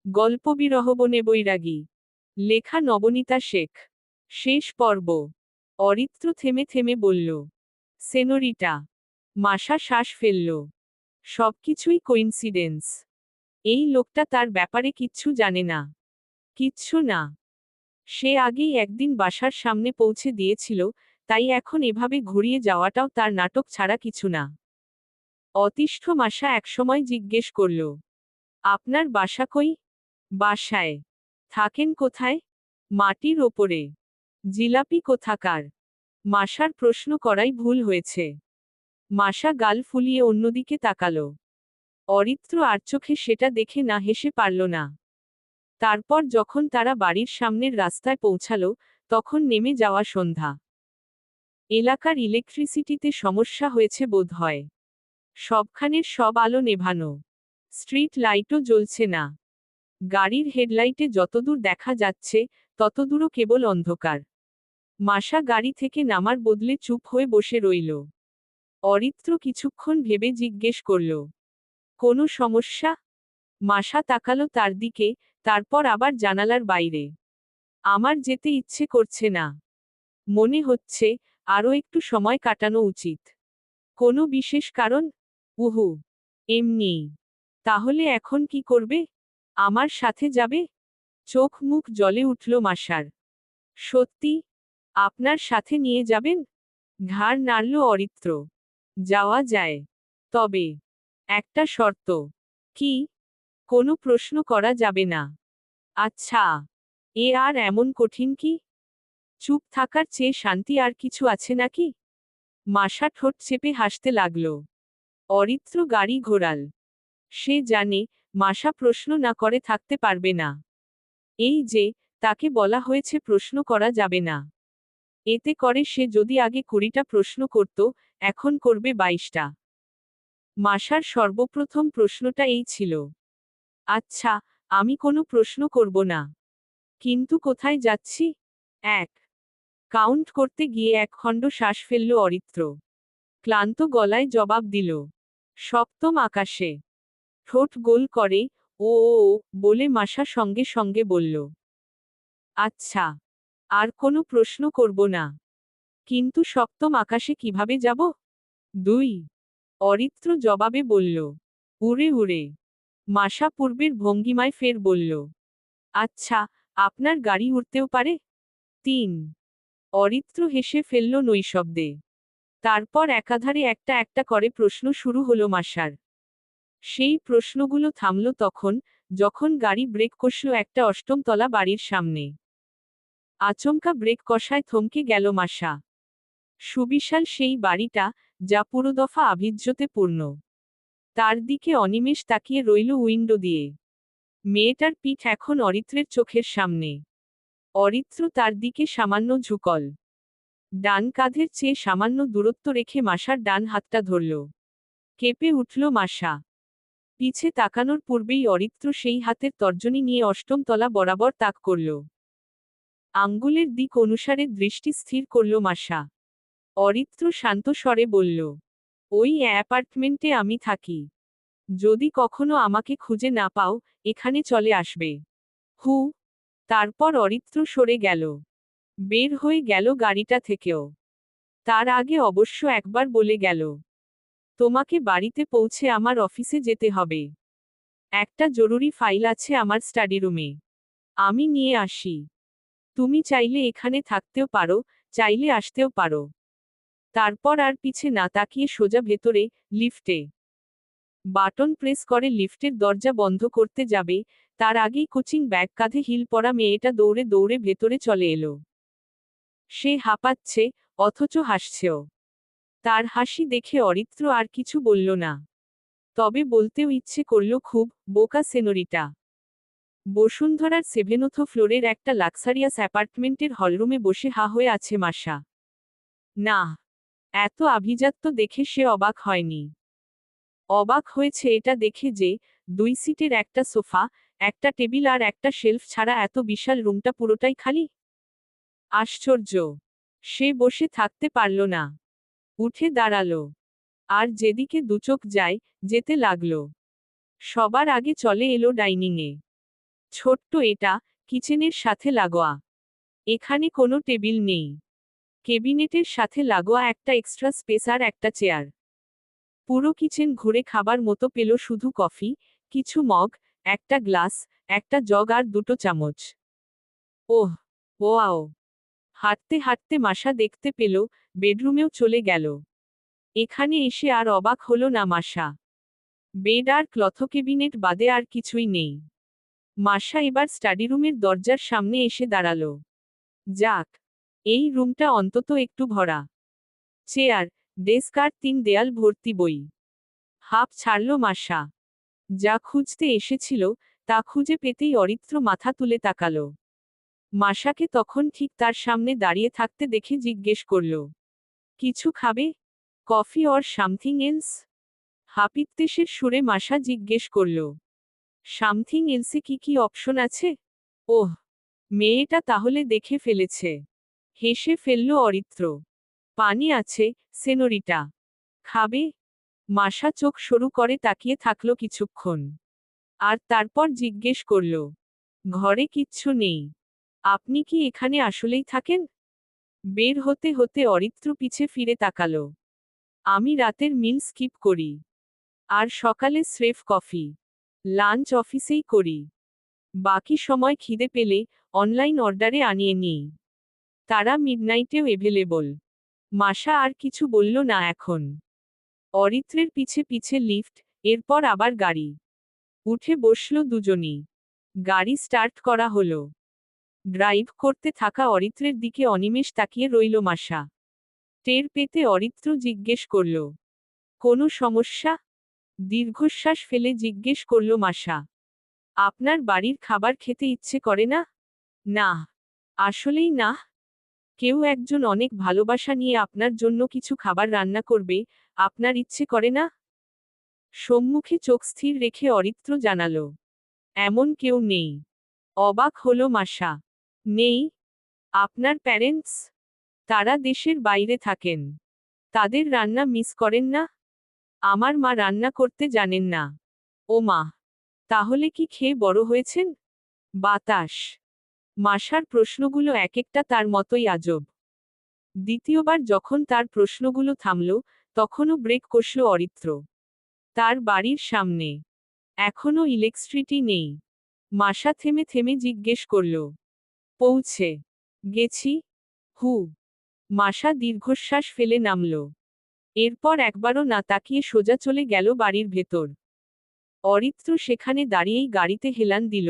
গল্প বিরহবনে বৈরাগী। লেখা নবনীতা শেখ। শেষ পর্ব। অরিত্র থেমে থেমে বলল, সেনোরিটা। মাসা শ্বাস ফেলল। সবকিছুই কোইন্সিডেন্স। এই লোকটা তার ব্যাপারে কিচ্ছু জানে না। কিচ্ছু না। সে আগেই একদিন বাসার সামনে পৌঁছে দিয়েছিল, তাই এখন এভাবে ঘুরিয়ে যাওয়াটাও তার নাটক ছাড়া কিছু না। অতিষ্ঠ মাসা একসময় জিজ্ঞেস করল, আপনার বাসা কই? বাসায়। থাকেন কোথায়? মাটির ওপরে। জিলাপি কোথাকার? মাসার প্রশ্ন করাই ভুল হয়েছে। মাসা গাল ফুলিয়ে অন্যদিকে তাকালো। অরিত্র আর চোখে সেটা দেখে না হেসে পারল না। তারপর যখন তারা বাড়ির সামনের রাস্তায় পৌঁছালো, তখন নেমে যাওয়া সন্ধ্যা। এলাকার ইলেকট্রিসিটিতে সমস্যা হয়েছে বোধহয়। সবখানের সব আলো নেভানো। স্ট্রিট লাইটও জ্বলছে না। গাড়ির হেডলাইটে যতদূর দেখা যাচ্ছে, ততদূরও কেবল অন্ধকার। মাসা গাড়ি থেকে নামার বদলে চুপ হয়ে বসে রইল। অরিত্র কিছুক্ষণ ভেবে জিজ্ঞেস করল, কোনো সমস্যা? মাসা তাকালো তার দিকে, তারপর আবার জানালার বাইরে। আমার যেতে ইচ্ছে করছে না। মনে হচ্ছে আরও একটু সময় কাটানো উচিত। কোনো বিশেষ কারণ? উহু, এমনিই। তাহলে এখন কি করবে? আমার সাথে যাবে? চোখ মুখ জ্বলে উঠল মাসার। সত্যি? আপনার সাথে নিয়ে যাবেন? ঘাড় নাড়ল অরিত্র। যাওয়া যায়। তবে একটা শর্ত। কি? কোনো প্রশ্ন করা যাবে না। আচ্ছা। এ আর এমন কঠিন কি? চুপ থাকার চেয়ে শান্তি আর কিছু আছে নাকি? মাসা ঠোঁট চেপে হাসতে লাগল। অরিত্র গাড়ি ঘোরাল। সে জানে, মাসা প্রশ্ন না করে থাকতে পারবে না। এই যে, তাকে বলা হয়েছে প্রশ্ন করা যাবে না। এতে করে সে যদি আগে 20টা প্রশ্ন করত, এখন করবে 22টা। মাসার সর্বপ্রথম প্রশ্নটা এই ছিল। আচ্ছা, আমি কোনো প্রশ্ন করব না। কিন্তু কোথায় যাচ্ছি? 1। কাউন্ট করতে গিয়ে এক খণ্ড শ্বাস ফেলল অরিত্র। ক্লান্ত গলায় জবাব দিল। সপ্তম আকাশে। ঠোঁট গোল করে, ও ও ও, বলে মাসা সঙ্গে সঙ্গে বলল। আচ্ছা। আর কোনো প্রশ্ন করব না। কিন্তু সপ্তম আকাশে কিভাবে যাব? 2। অরিত্র জবাবে বলল। উড়ে উড়ে। মাসা পূর্বের ভঙ্গিমায় ফের বলল। আচ্ছা, আপনার গাড়ি উড়তেও পারে? 3। অরিত্র হেসে ফেলল নৈশব্দে। তারপর একাধারে একটা একটা করে প্রশ্ন শুরু হলো মাসার। সেই প্রশ্নগুলো থামল তখন, যখন গাড়ি ব্রেক কষল একটা অষ্টমতলা বাড়ির সামনে। আচমকা ব্রেক কষায় থমকে গেল মাসা। সুবিশাল সেই বাড়িটা, যা পুরোদফা আভিজ্যতে পূর্ণ। তার দিকে অনিমেষ তাকিয়ে রইল উইন্ডো দিয়ে। মেয়েটার পিঠ এখন অরিত্রের চোখের সামনে। অরিত্র তার দিকে সামান্য ঝুকল। ডান কাঁধের চেয়ে সামান্য দূরত্ব রেখে মাসার ডান হাতটা ধরল। কেঁপে উঠল মাসা। পিছে তাকানোর পূর্বেই অরিত্র সেই হাতের তর্জনী নিয়ে অষ্টম তলা বরাবর তাক করল। আঙ্গুলের দিক অনুসারে দৃষ্টি স্থির করল মাসা। অরিত্র শান্ত স্বরে বলল, ওই অ্যাপার্টমেন্টে আমি থাকি। যদি কখনো আমাকে খুঁজে না পাও, এখানে চলে আসবে। হু। তারপর অরিত্র সরে গেল। বের হয়ে গেল গাড়িটা থেকেও। তার আগে অবশ্য একবার বলে গেল, তোমাকে বাড়িতে পৌঁছে আমার অফিসে যেতে হবে। একটা জরুরি ফাইল আছে আমার স্টাডি রুমে। আমি নিয়ে আসি। তুমি চাইলে এখানে থাকতেও পারো, চাইলে আসতেও পারো। তারপর আর পিছে না তাকিয়ে সোজা ভেতরে, লিফটে। বাটন প্রেস করে লিফটের দরজা বন্ধ করতে যাবে, তার আগেই কোচিং ব্যাগ কাঁধে হিল পরা মেয়েটা দৌড়ে দৌড়ে ভেতরে চলে এলো। সে হাঁপাচ্ছে, অথচ হাসছেও। তার হাসি দেখে অরিত্র আর কিছু বলল না। তবে বলতেও ইচ্ছে করল খুব, বোকা সেনোরিটা। বসুন্ধরার 7th ফ্লোরের একটা লাক্সারিয়াস অ্যাপার্টমেন্টের হলরুমে বসে হা হয়ে আছে মাসা। না, এত আভিজাত্য দেখে সে অবাক হয়নি। অবাক হয়েছে এটা দেখে যে, 2 সিটের একটা সোফা, একটা টেবিল আর একটা শেলফ ছাড়া এত বিশাল রুমটা পুরোটাই খালি। আশ্চর্য। সে বসে থাকতে পারল না। উঠে দাঁড়ালো। আর যেদিকে দুচোখ যায়, যেতে লাগলো। সবার আগে চলে এলো ডাইনিংয়ে। ছোট্ট এটা, কিচেনের সাথে লাগোয়া। এখানে কোনো টেবিল নেই। কেবিনেটের সাথে লাগোয়া একটা এক্সট্রা স্পেস আর একটা চেয়ার। পুরো কিচেন ঘুরে খাবার মতো পেল শুধু কফি, কিছু মগ, একটা গ্লাস, একটা জগ আর দুটো চামচ। ওহ, ওয়াও! হাঁটতে হাঁটতে মাসা দেখতে পেল, বেডরুমেও চলে গেল। এখানে এসে আর অবাক হলো না মাসা। বেড আর ক্লথ কেবিনেট বাদে আর কিছুই নেই। মাসা এবার স্টাডিরুমের দরজার সামনে এসে দাঁড়ালো। যাক, এই রুমটা অন্তত একটু ভরা। চেয়ার, ডেস্ক আর 3 দেয়াল ভর্তি বই। হাঁপ ছাড়ল মাসা। যা খুঁজতে এসেছিল, তা খুঁজে পেতেই অরিত্র মাথা তুলে তাকালো। মাসাকে তখন ঠিক তার সামনে দাঁড়িয়ে থাকতে দেখে জিজ্ঞেস করল, কিছু খাবে? Coffee or something else? হাপিত্যেশের সুরে মাসা জিজ্ঞেস করল, সামথিং এলসে কি কি অপশন আছে? ওহ, মেয়েটা তাহলে দেখে ফেলেছে। হেসে ফেলল অরিত্র। পানি আছে, সেনোরিটা। খাবে? মাসা চোখ সরু করে তাকিয়ে থাকল কিছুক্ষণ। আর তারপর জিজ্ঞেস করল, ঘরে কিচ্ছু নেই? আপনি কি এখানে আসলেই থাকেন? বের হতে হতে অরিত্র পিছে ফিরে তাকালো। আমি রাতের মিল স্কিপ করি। আর সকালে স্রেফ কফি। লাঞ্চ অফিসেই করি। বাকি সময় খিদে পেলে অনলাইন অর্ডারে আনিয়ে নিই। তারা মিডনাইটেও এভেলেবল। মাসা আর কিছু বলল না এখন। অরিত্রের পিছে পিছে লিফট, এরপর আবার গাড়ি। উঠে বসল দুজনই। গাড়ি স্টার্ট করা হলো। ড্রাইভ করতে থাকা অরিত্রের দিকে অনিমেষ তাকিয়ে রইল মাসা। টের পেতে অরিত্র জিজ্ঞেস করল, কোনো সমস্যা? দীর্ঘশ্বাস ফেলে জিজ্ঞেস করল মাসা। আপনার বাড়ির খাবার খেতে ইচ্ছে করে না? না, আসলেই না। কেউ একজন অনেক ভালোবাসা নিয়ে আপনার জন্য কিছু খাবার রান্না করবে, আপনার ইচ্ছে করে না? সম্মুখে চোখ স্থির রেখে অরিত্র জানালো, এমন কেউ নেই। অবাক হলো মাসা। নেই? আপনার প্যারেন্টস? তারা দেশের বাইরে থাকেন। তাদের রান্না মিস করেন না? আমার মা রান্না করতে জানেন না। ও মা! তাহলে কি খেয়ে বড় হয়েছেন? বাতাস। মাসার প্রশ্নগুলো এক একটা তার মতোই আজব। দ্বিতীয়বার যখন তার প্রশ্নগুলো থামল, তখনও ব্রেক কষল অরিত্র। তার বাড়ির সামনে এখনো ইলেকট্রিসিটি নেই। মাসা থেমে থেমে জিজ্ঞেস করল, পৌঁছে গেছি? হু। মাসা দীর্ঘশ্বাস ফেলে নামল। এরপর একবারও না তাকিয়ে সোজা চলে গেল বাড়ির ভেতর। অরিত্র সেখানে দাঁড়িয়েই গাড়িতে হেলান দিল,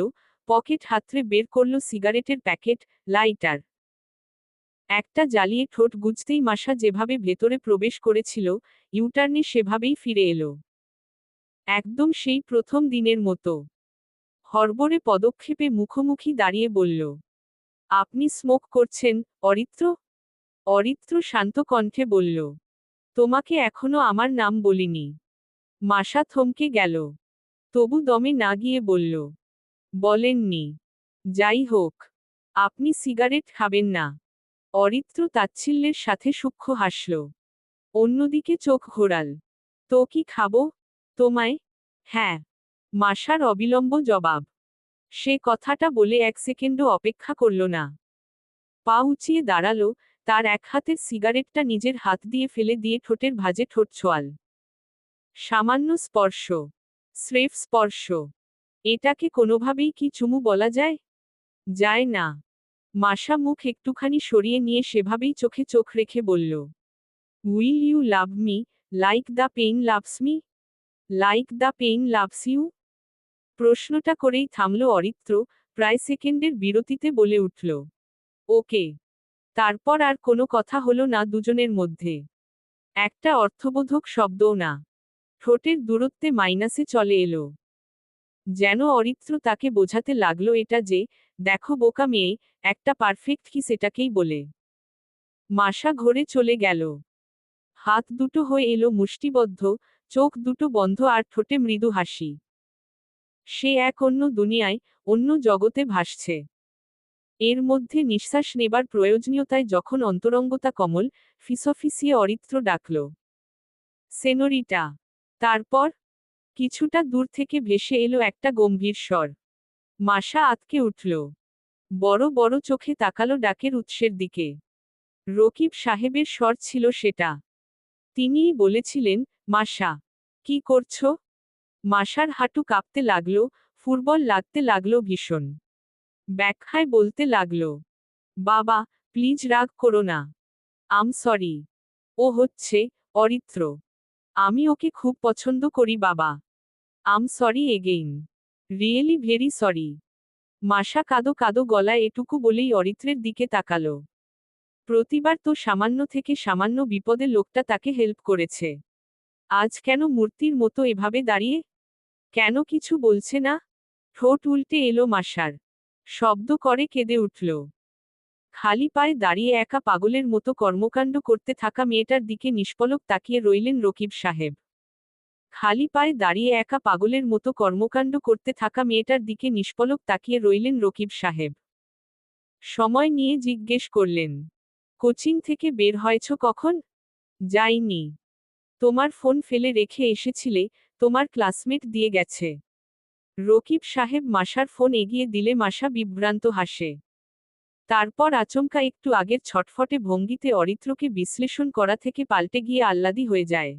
পকেট হাতড়ে বের করল সিগারেটের প্যাকেট, লাইটার। একটা জ্বালিয়ে ঠোঁট গুজতেই মাসা যেভাবে ভেতরে প্রবেশ করেছিল, ইউটার্নে সেভাবেই ফিরে এলো। একদম সেই প্রথম দিনের মতো। হড়বড়ে পদক্ষেপে মুখোমুখি দাঁড়িয়ে বলল, আপনি স্মোক করছেন, অরিত্র? অরিত্র শান্ত কণ্ঠে বলল, তোমাকে এখনো আমার নাম বলিনি। মাসা থমকে গেল। তবু দমে না গিয়ে বলল, বলেননি। যাই হোক, আপনি সিগারেট খাবেন না? অরিত্র তাচ্ছিল্যের সাথে সূক্ষ্ম হাসল। অন্যদিকে চোখ ঘোরাল। তো কি খাবো? তোমায়? হ্যাঁ। মাসার অবিলম্ব জবাব। সে কথাটা বলে 1 সেকেন্ডও অপেক্ষা করল না। পা উঁচিয়ে দাঁড়ালো, তার এক হাতের সিগারেটটা নিজের হাত দিয়ে ফেলে দিয়ে ঠোঁটের ভাঁজে ঠোঁট ছোঁয়াল। সামান্য স্পর্শ। স্রেফ স্পর্শ। এটাকে কোনোভাবেই কি চুমু বলা যায়? যায় না। মাসা মুখ একটুখানি সরিয়ে নিয়ে সেভাবেই চোখে চোখ রেখে বলল, will you love me, like the pain loves me? Like the pain loves you? প্রশ্নটা করেই থামল অরিত্র, প্রায় সেকেন্ডের বিরতিতে বলে উঠল, ওকে। তারপর আর কোনো কথা হলো না দুজনের মধ্যে। একটা অর্থবোধক শব্দও না। ঠোঁটের দূরত্বে মাইনাসে চলে এলো। যেন অরিত্র তাকে বোঝাতে লাগলো এটা যে, দেখো বোকা মেয়ে, একটা পারফেক্ট কি সেটাকেই বলে। মাসা ঘরে চলে গেল। হাত দুটো হয়ে এলো মুষ্টিবদ্ধ, চোখ দুটো বন্ধ আর ঠোঁটে মৃদু হাসি। সে এক অন্য দুনিয়ায়, অন্য জগতে ভাসছে। এর মধ্যে নিঃশ্বাস নেবার প্রয়োজনীয়তায় যখন অন্তরঙ্গতা কমল, ফিসফিসিয়ে অরিত্র ডাকল, সেনোরিটা। তারপর কিছুটা দূর থেকে ভেসে এলো একটা গম্ভীর স্বর। মাসা আঁতকে উঠল। বড় বড় চোখে তাকালো ডাকের উৎসের দিকে। রকিব সাহেবের স্বর ছিল সেটা। তিনিই বলেছিলেন, মাসা, কি করছো? মাসার হাঁটু কাঁপতে লাগলো, ফুটবল লাগতে লাগলো ভীষণ। ব্যাখ্যায় বলতে লাগলো, বাবা, প্লিজ রাগ করো না। আম সরি। ও হচ্ছে অরিত্র। আমি ওকে খুব পছন্দ করি বাবা। I'm sorry again. Really very sorry. Masa কাঁদো কাঁদো গলায় এটুকু বলেই অরিত্রের দিকে তাকালো। প্রতিবার তো সামান্য থেকে সামান্য বিপদে লোকটা তাকে হেল্প করেছে। আজ কেন মূর্তির মতো এভাবে দাঁড়িয়ে? কেন কিছু বলছে না? ঠোঁট উল্টে এলো মাসার। শব্দ করে কেঁদে উঠল। খালি পায়ে দাঁড়িয়ে একা পাগলের মতো কর্মকাণ্ড করতে থাকা মেয়েটার দিকে নিষ্পলক তাকিয়ে রইলেন রকিব সাহেব। খালি পায়ে দাঁড়িয়ে একা পাগলের মতো কর্মকাণ্ড করতে থাকা মেয়েটার দিকে নিষ্পলক তাকিয়ে রইলেন রকিব সাহেব। সময় নিয়ে জিজ্ঞেস করলেন, কোচিং থেকে বের হয়েছ কখন? যাইনি। তোমার ফোন ফেলে রেখে এসেছিলে, তোমার ক্লাসমেট দিয়ে গেছে। রকিব সাহেব মাসার ফোন এগিয়ে দিলে মাসা বিভ্রান্ত হাসে। তারপর আচমকা একটু আগের ছটফটে ভঙ্গিতে অরিত্রকে বিশ্লেষণ করা থেকে পাল্টে গিয়ে আহ্লাদী হয়ে যায়।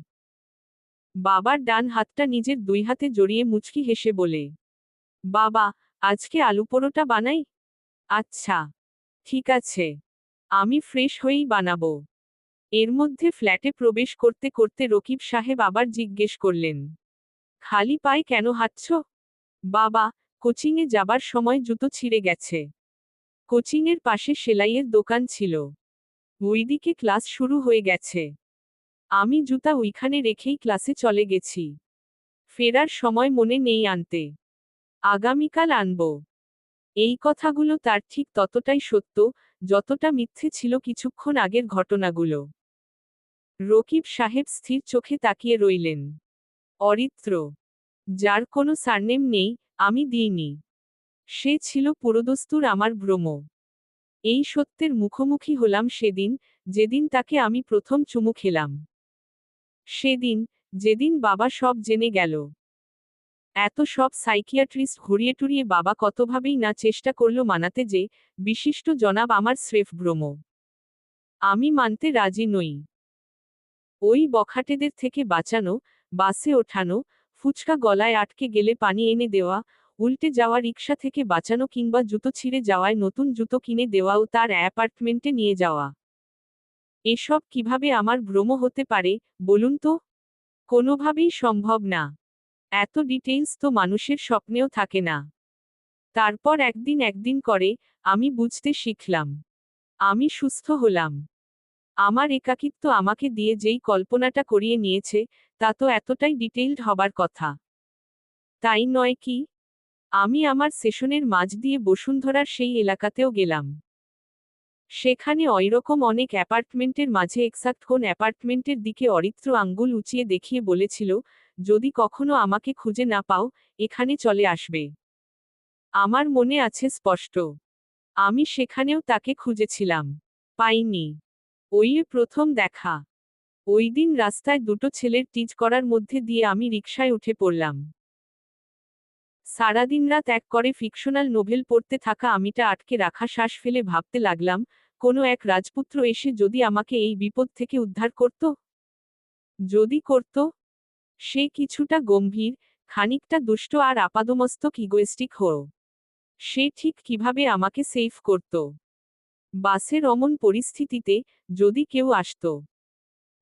বাবার ডান হাতটা নিজের দুই হাতে জড়িয়ে মুচকি হেসে বলে, বাবা, আজকে আলু পরোটা বানাই? আচ্ছা, ঠিক আছে। আমি ফ্রেশ হয়েই বানাবো। এর মধ্যে ফ্ল্যাটে প্রবেশ করতে করতে রকিব সাহেব আবার জিজ্ঞেস করলেন, খালি পায়ে কেন হাঁটছ? বাবা, কোচিংয়ে যাবার সময় জুতো ছিঁড়ে গেছে। কোচিংয়ের পাশে সেলাইয়ের দোকান ছিল। ওইদিকে ক্লাস শুরু হয়ে গেছে। আমি জুতা ওইখানে রেখেই ক্লাসে চলে গেছি। ফেরার সময় মনে নেই আনতে। আগামীকাল আনব। এই কথাগুলো তার ঠিক ততটাই সত্য, যতটা মিথ্যে ছিল কিছুক্ষণ আগের ঘটনাগুলো। রকিব সাহেব স্থির চোখে তাকিয়ে রইলেন। অরিত্র, যার কোনো সারনেম নেই, আমি দিইনি। সে ছিল পুরোদস্তুর আমার ভ্রম। এই সত্যের মুখোমুখি হলাম সেদিন, যেদিন তাকে আমি প্রথম চুমু খেলাম। সেদিন, যেদিন বাবা সব জেনে গেল। এত সব সাইকিয়াট্রিস্ট ঘুরিয়ে টুরিয়ে বাবা কতভাবেই না চেষ্টা করল মানাতে যে, বিশিষ্ট জনাব আমার স্রেফ ভ্রম। আমি মানতে রাজি নই। ওই বখাটেদের থেকে বাঁচানো, বাসে ওঠানো, ফুচকা গলায় আটকে গেলে পানি এনে দেওয়া, উল্টে যাওয়া রিকশা থেকে বাঁচানো কিংবা জুতো ছিঁড়ে যাওয়ায় নতুন জুতো কিনে দেওয়া ও তার অ্যাপার্টমেন্টে নিয়ে যাওয়া। এসব কিভাবে আমার ভ্রম হতে পারে, বলুন তো? কোনোভাবেই সম্ভব না। এত ডিটেইলস তো মানুষের স্বপ্নেও থাকে না। তারপর একদিন একদিন করে, আমি বুঝতে শিখলাম। আমি সুস্থ হলাম। আমার একাকিত্ব আমাকে দিয়ে যেই কল্পনাটা করিয়ে নিয়েছে, তা তো এতটাই ডিটেইলড হবার কথা। তাই নয় কি? আমি আমার সেশনের মাঝ দিয়ে বসুন্ধরার সেই এলাকাতেও গেলাম। সেখানে ওইরকম অনেক অ্যাপার্টমেন্টের মাঝে এক্সাক্ট কোন অ্যাপার্টমেন্টের দিকে অরিত্র আঙ্গুল উঁচিয়ে দেখিয়ে বলেছিল, যদি কখনো আমাকে খুঁজে না পাও, এখানে চলে আসবে। আমার মনে আছে স্পষ্ট। আমি সেখানেও তাকে খুঁজেছিলাম। পাইনি। ওই প্রথম দেখা। ওই দিন রাস্তায় দুটো ছেলের টিজ করার মধ্যে দিয়ে আমি রিকশায় উঠে পড়লাম। সারাদিন রাত এক করে ফিকশনাল নোভেল পড়তে থাকা আমিটা আটকে রাখা শ্বাস ফেলে ভাবতে লাগলাম, কোনো এক রাজপুত্র এসে যদি আমাকে এই বিপদ থেকে উদ্ধার করত। যদি করত, সে কিছুটা গম্ভীর, খানিকটা দুষ্ট আর আপাদমস্তক ইগোয়েস্টিক হও। সে ঠিক কিভাবে আমাকে সেভ করত। বাসের অমন পরিস্থিতিতে, যদি কেউ আসত।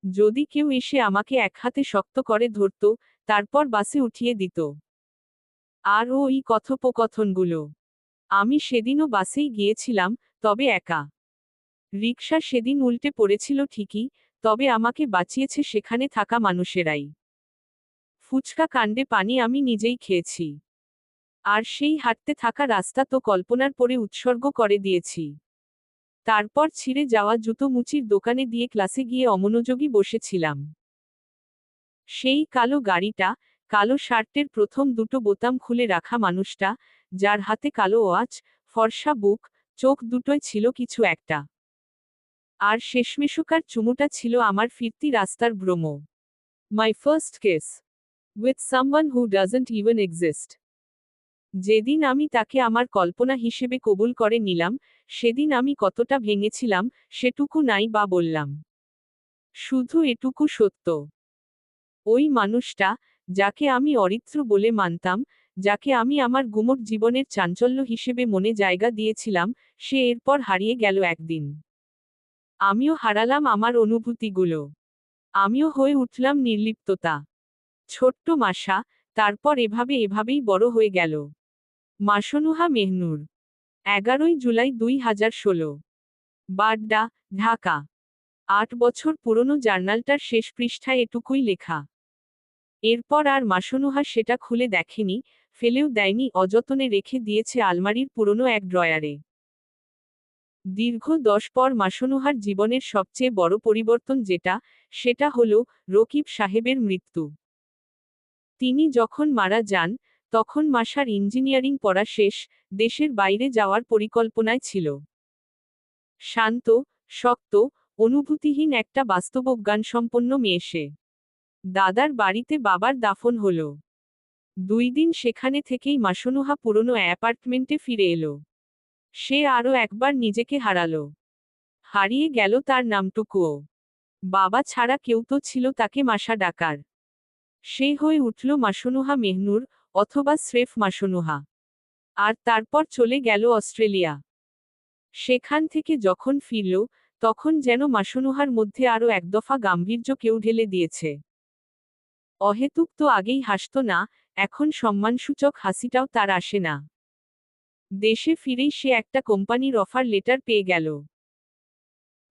যদি কেউ এসে আমাকে এক হাতে শক্ত করে ধরত, তারপর বাসে উঠিয়ে দিত। আর ওই কথোপকথনগুলো। আমি সেদিনও বাসেই গিয়েছিলাম, তবে একা। রিকশা সেদিন উল্টে পড়েছিল ঠিকই, তবে আমাকে বাঁচিয়েছে সেখানে থাকা মানুষেরাই। ফুচকা কাণ্ডে পানি আমি নিজেই খেয়েছি। আর সেই হাঁটতে থাকা রাস্তা তো কল্পনার পরে উৎসর্গ করে দিয়েছি। তারপর ছিঁড়ে যাওয়া জুতো মুচির দোকানে দিয়ে ক্লাসে গিয়ে অমনোযোগী বসেছিলাম। সেই কালো গাড়িটা, কালো শার্টের প্রথম দুটো বোতাম খুলে রাখা মানুষটা, যার হাতে কালো ওয়াচ, ফর্সা বুক, চোখ দুটোয় ছিল কিছু একটা। আর শেষমেশকার চুমুটা ছিল আমার ফিরতি রাস্তার ভ্রম। My first kiss. With someone who doesn't even exist. যেদিন আমি তাকে আমার কল্পনা হিসেবে কবুল করে নিলাম, সেদিন আমি কতটা ভেঙেছিলাম, সেটুকু নাই বা বললাম। শুধু এটুকু সত্য, ওই মানুষটা, যাকে আমি অরিত্র বলে মানতাম, যাকে আমি আমার গুমট জীবনের চাঞ্চল্য হিসেবে মনে জায়গা দিয়েছিলাম, সে এরপর হারিয়ে গেল একদিন। আমিও হারালাম আমার অনুভূতিগুলো। আমিও হয়ে উঠলাম নির্লিপ্ততা। ছোট্ট মাসা, তারপর এভাবেই বড় হয়ে গেল। মাসনুহা মেহনুর। 11 জুলাই 2016। বাড্ডা, ঢাকা। 8 বছর পুরনো জার্নালটার শেষ পৃষ্ঠায় এটুকুই লেখা। এরপর আর মাসনুহা সেটা খুলে দেখেনি, ফেলেও দেয়নি, অযতনে রেখে দিয়েছে আলমারির পুরনো এক ড্রয়ারে। দীর্ঘ 10 পর মাসনুহার জীবনের সবচেয়ে বড় পরিবর্তন যেটা, সেটা হলো রকিব সাহেবের মৃত্যু। তিনি যখন মারা যান, তখন মাসার ইঞ্জিনিয়ারিং পড়া শেষ, দেশের বাইরে যাওয়ার পরিকল্পনায় ছিল। শান্ত, শক্ত, অনুভূতিহীন একটা বাস্তবজ্ঞানসম্পন্ন মেয়ে সে। দাদার বাড়িতে বাবার দাফন হলো। 2 দিন সেখানে থেকেই মাসনুহা পুরনো অ্যাপার্টমেন্টে ফিরে এলো। সে আরও একবার নিজেকে হারালো। হারিয়ে গেল তার নামটুকুও। বাবা ছাড়া কেউ তো ছিল তাকে মাসা ডাকার। সে হয়ে উঠল মাসনুহা মেহনুর, অথবা স্রেফ মাসনুহা। আর তারপর চলে গেল অস্ট্রেলিয়া। সেখান থেকে যখন ফিরল, তখন যেন মাসনুহার মধ্যে আরও একদফা গাম্ভীর্য কেউ ঢেলে দিয়েছে। অহেতুক তো আগেই হাসত না, এখন সম্মানসূচক হাসিটাও তার আসে না। দেশে ফিরেই সে একটা কোম্পানির অফার লেটার পেয়ে গেল।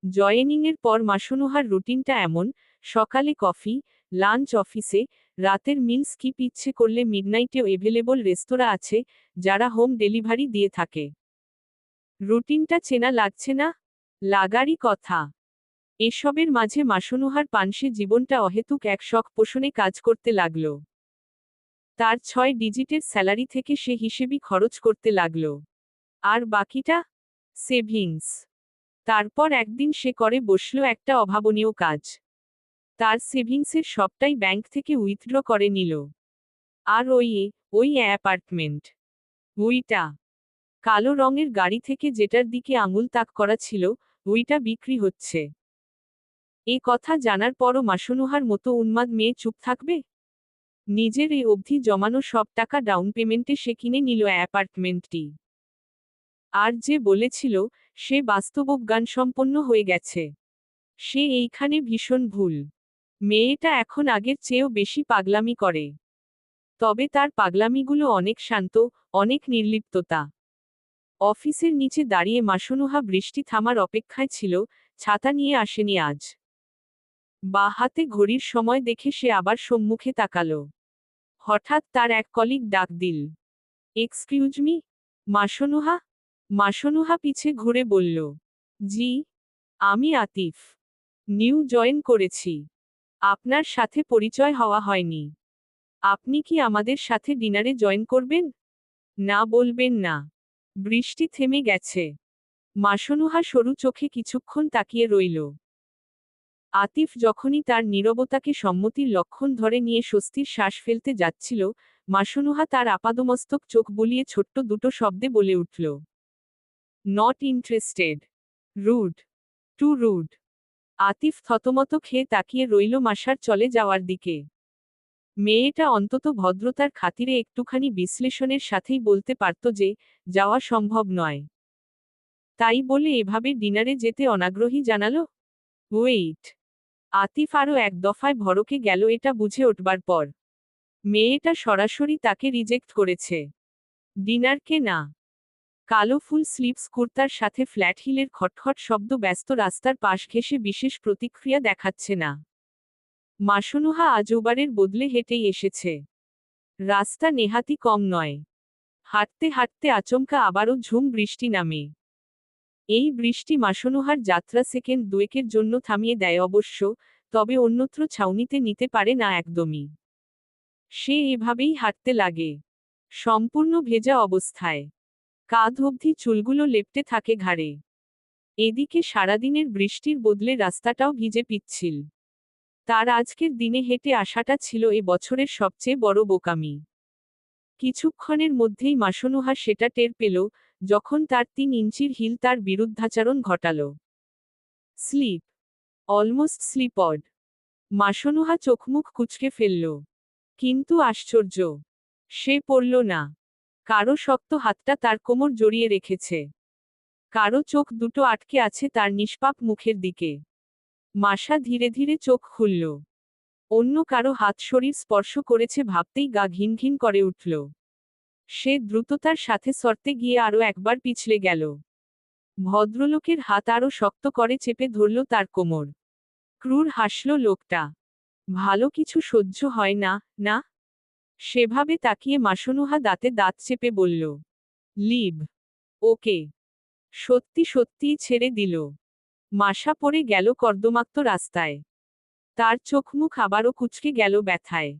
জয়েনিংয়ের পর মাসনুহার রুটিনটা এমন: সকালে কফি, লাঞ্চ অফিসে, রাতের মিল স্কিপ, ইচ্ছে করলে মিডনাইটেও এভেলেবল রেস্তোরাঁ আছে, যারা হোম ডেলিভারি দিয়ে থাকে। রুটিনটা চেনা লাগছে না? লাগারই কথা। এসবের মাঝে মাসনুহার পানসে জীবনটা অহেতুক এক শখ পোষণে কাজ করতে লাগল। তার 6 ডিজিটের স্যালারি থেকে সে হিসেবই খরচ করতে লাগল। আর বাকিটা? সেভিংস। তারপর একদিন সে করে বসল একটা অভাবনীয় কাজ। তার সেভিংসের সবটাই ব্যাংক থেকে উইথড্র করে নিল। আর ওই অ্যাপার্টমেন্ট, ওইটা কালো রঙের গাড়ি থেকে যেটার দিকে আঙুল তাক করা ছিল, ওইটা বিক্রি হচ্ছে। এ কথা জানার পরও মাসনুহার মতো উন্মাদ মেয়ে চুপ থাকবে? নিজের এই অবধি জমানো সব টাকা ডাউন পেমেন্টে সে কিনে নিল অ্যাপার্টমেন্টটি। আর যে বলেছিল, সে বাস্তবজ্ঞানসম্পন্ন হয়ে গেছে, সে এইখানে ভীষণ ভুল। মেয়েটা এখন আগের চেয়েও বেশি পাগলামি করে। তবে তার পাগলামিগুলো অনেক শান্ত, অনেক নির্লিপ্ততা। অফিসের নিচে দাঁড়িয়ে মাসনুহা বৃষ্টি থামার অপেক্ষায় ছিল, ছাতা নিয়ে আসেনি আজ। বা হাতে ঘড়ির সময় দেখে সে আবার সম্মুখে তাকালো। হঠাৎ তার এক কলিগ ডাক দিল, এক্সকিউজ মি, মাসনুহা? মাসনুহা পিছে ঘুরে বলল, জি, আমি আতিফ। নিউ জয়েন করেছি। আপনার সাথে পরিচয় হওয়া হয়নি। আপনি কি আমাদের সাথে ডিনারে জয়েন করবেন? না, বলবেন না। বৃষ্টি থেমে গেছে। মাসনুহা সরু চোখে কিছুক্ষণ তাকিয়ে রইল। আতিফ যখনই তার নীরবতাকে সম্মতির লক্ষণ ধরে নিয়ে স্বস্তির শ্বাস ফেলতে যাচ্ছিল, মাসনুহা তার আপাদমস্তক চোখ বুলিয়ে ছোট্ট দুটো শব্দে বলে উঠল, not interested. Rude. Too rude. Atif থতমত খেয়ে তাকিয়ে রইল মাসার চলে যাওয়ার দিকে। মেয়েটা অন্তত ভদ্রতার খাতিরে একটুখানি বিশ্লেষণের সাথেই বলতে পারত যে, যাওয়া সম্ভব নয়। তাই বলে এভাবে ডিনারে যেতে অনাগ্রহী জানালো? ওয়েইট। আতিফ আরও এক দফায় ভড়কে গেল এটা বুঝে উঠবার পর। মেয়েটা সরাসরি তাকে রিজেক্ট করেছে। ডিনারকে না। কালো ফুল স্লিভস কুর্তার সাথে ফ্ল্যাট হিলের খটখট শব্দ ব্যস্ত রাস্তার পাশ ঘেঁষে বিশেষ প্রতিক্রিয়া দেখাচ্ছে না। মাসনুহা আজুবারের বদলে হেঁটেই এসেছে। রাস্তা নেহাতি কম নয়। হাঁটতে হাঁটতে আচমকা আবারও ঝুম বৃষ্টি নামে। এই বৃষ্টি মাসনুহার যাত্রা সেকেন্ড দুয়েকের জন্য থামিয়ে দেয় অবশ্য, তবে অন্যত্র ছাউনিতে নিতে পারে না একদমই। সে এভাবেই হাঁটতে লাগে, সম্পূর্ণ ভেজা অবস্থায়। কাঁধ অবধি চুলগুলো লেপ্টে থাকে ঘাড়ে। এদিকে সারাদিনের বৃষ্টির বদলে রাস্তাটাও ভিজে পিচ্ছিল। তার আজকের দিনে হেঁটে আসাটা ছিল এ বছরের সবচেয়ে বড় বোকামি। কিছুক্ষণের মধ্যেই মাসনুহা সেটা টের পেল, যখন তার 3 ইঞ্চির হিল তার বিরুদ্ধাচরণ ঘটাল। Slip, almost slipped. মাসনুহা চোখমুখ কুঁচকে ফেলল। কিন্তু আশ্চর্য, সে পড়ল না। কারো শক্ত হাতটা তার কোমর জড়িয়ে রেখেছে। কারো চোখ দুটো আটকে আছে তার নিষ্পাপ মুখের দিকে। মাসা ধীরে ধীরে চোখ খুলল। অন্য কারো হাত শরীর স্পর্শ করেছে ভাবতেই গা ঘিন ঘিন করে উঠল। সে দ্রুততার সাথে সরতে গিয়ে আরো একবার পিছলে গেল। ভদ্রলোকের হাত আরো শক্ত করে চেপে ধরল তার কোমর। ক্রূর হাসল লোকটা। ভালো কিছু সহ্য হয় না, না? সেভাবে তাকিয়ে মাসনুহা দাঁতে দাঁত চেপে বলল, লিভ। ওকে। সত্যি সত্যিই ছেড়ে দিল। মাসা পড়ে গেল কর্দমাক্ত রাস্তায়। তার চোখমুখ আবারও কুঁচকে গেল ব্যথায়।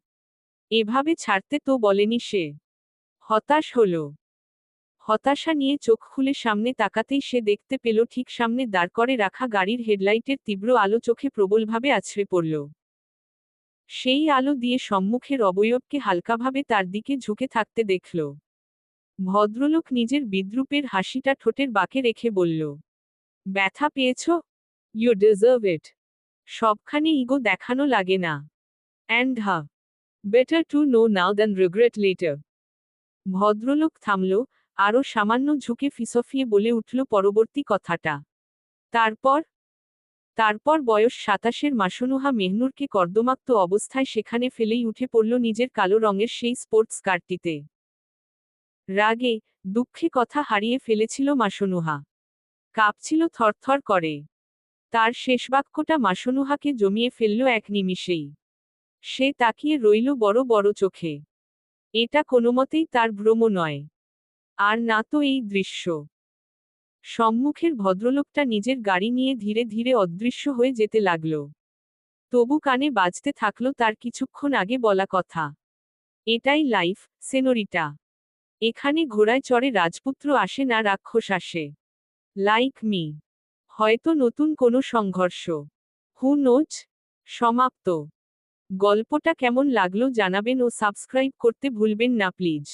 এভাবে ছাড়তে তো বলেনি সে। হতাশ হল। হতাশা নিয়ে চোখ খুলে সামনে তাকাতেই সে দেখতে পেল ঠিক সামনে দাঁড় করে রাখা গাড়ির হেডলাইটের তীব্র আলো চোখে প্রবলভাবে আছড়ে পড়ল। সেই আলো দিয়ে সম্মুখের অবয়বকে হালকাভাবে তার দিকে ঝুঁকে থাকতে দেখল। ভদ্রলোক নিজের বিদ্রূপের হাসিটা ঠোঁটের বাঁকে রেখে বলল, ব্যথা পেয়েছ? You deserve it. সবখানে ইগো দেখানো লাগে না। And better to know now than regret later. ভদ্রলোক থামল, আরও সামান্য ঝুঁকে ফিসফিয়ে বলে উঠল পরবর্তী কথাটা। তারপর বয়স 27-এর মাসনুহা মেহনুরকে কর্দমাক্ত অবস্থায় সেখানে ফেলেই উঠে পড়ল নিজের কালো রঙের সেই স্পোর্টস কারটিতে। রাগে, দুঃখে কথা হারিয়ে ফেলেছিল মাসনুহা। কাঁপছিল থরথর করে। তার শেষ বাক্যটা মাসনুহাকে জমিয়ে ফেলল এক নিমিষেই। সে তাকিয়ে রইল বড় বড় চোখে। এটা কোনোমতেই তার ভ্রম নয়। আর না তো এই দৃশ্য। সম্মুখের ভদ্রলোকটা নিজের গাড়ি নিয়ে ধীরে ধীরে অদৃশ্য হয়ে যেতে লাগল। তবু কানে বাজতে থাকলো তার কিছুক্ষণ আগে বলা কথা। এটাই লাইফ, সেনোরিটা। এখানে ঘোড়ায় চড়ে রাজপুত্র আসে না, রাক্ষস আসে। Like me. হয়তো নতুন কোনো সংঘর্ষ। Who knows? সমাপ্ত। গল্পটা কেমন লাগলো জানাবেন ও সাবস্ক্রাইব করতে ভুলবেন না প্লিজ।